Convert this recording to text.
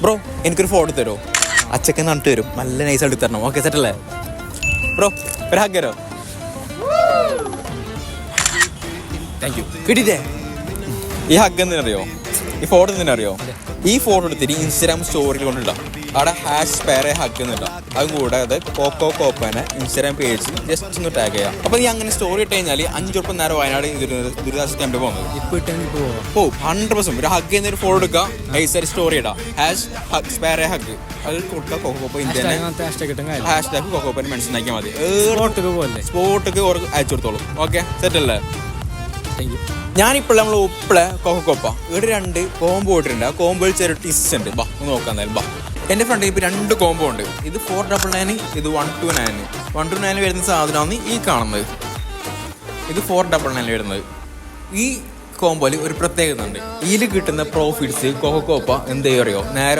Bro എനിക്കൊരു photo തരുമോ? അച്ചക്കൻ നന്നിട്ട് വരും, നല്ല നൈസ് എടുത്ത് തരണം. ഓക്കെ സെറ്റല്ലേ ബ്രോ? ഒരു ഹഗ് തരോ? Thank you. കിട്ടിയിട്ടേ ഈ ഹഗ് എന്തിനറിയോ? ഈ ഫോട്ടോ എന്തിനറിയോ? ഈ ഫോട്ടോ എടുത്തിട്ട് ഇൻസ്റ്റാഗ്രാം സ്റ്റോറിയിൽ കൊണ്ടിടാം. അവിടെ #hഗ് എന്നിടാം. അതും കൂടാതെ കോക്കോ കോപ്പനെ ഇൻസ്റ്റാഗ്രാം പേജ് ജസ്റ്റ് ഒന്ന് ടാഗ് ചെയ്യാം. അപ്പോൾ നീ അങ്ങനെ സ്റ്റോറി ഇട്ട് കഴിഞ്ഞാൽ 5 ഉറുപ്പിക നേരം വയനാട് ദുരിതാശ്വാസ ക്യാമ്പിൽ പോകുന്നത്. ഓ 100% ഒരു ഹഗ് എന്നൊരു ഫോട്ടോ എടുക്കുക, നൈസായിട്ട് സ്റ്റോറി ഇടാം. #hഗ് അത് കൊടുക്കുക. കോക്കോ കോപ്പ ഇന്ത്യ #കോക്കോ കോപ്പനെ മെൻഷൻ ആക്കിയാൽ മതി. സ്പോട്ടൊക്കെ അയച്ചു കൊടുത്തോളൂ. ഓക്കെ സെറ്റല്ലേ? ഞാനിപ്പോൾ നമ്മൾ ഉപ്പിളെ കോക്കോപ്പ ഇവിടെ 2 കോംബോ ഇട്ടിട്ടുണ്ട്. ആ കോംബോയിൽ ചെറിയ ടിസ്റ്റ് ഉണ്ട്. ബാ ഒന്ന് നോക്കാം എന്തായാലും. ബാ എൻ്റെ ഫ്രണ്ടിൽ ഇപ്പോൾ 2 കോംബോ ഉണ്ട്. ഇത് 499, ഇത് 129. 129 വരുന്ന സാധനമാണ് ഈ കാണുന്നത്. ഇത് 499 വരുന്നത്. ഈ കോംബോയിൽ ഒരു പ്രത്യേകത ഉണ്ട്. ഇതിൽ കിട്ടുന്ന പ്രോഫിറ്റ്സ് കോക്കോപ്പ എന്ത് ചെയ്യും അറിയോ? നേരെ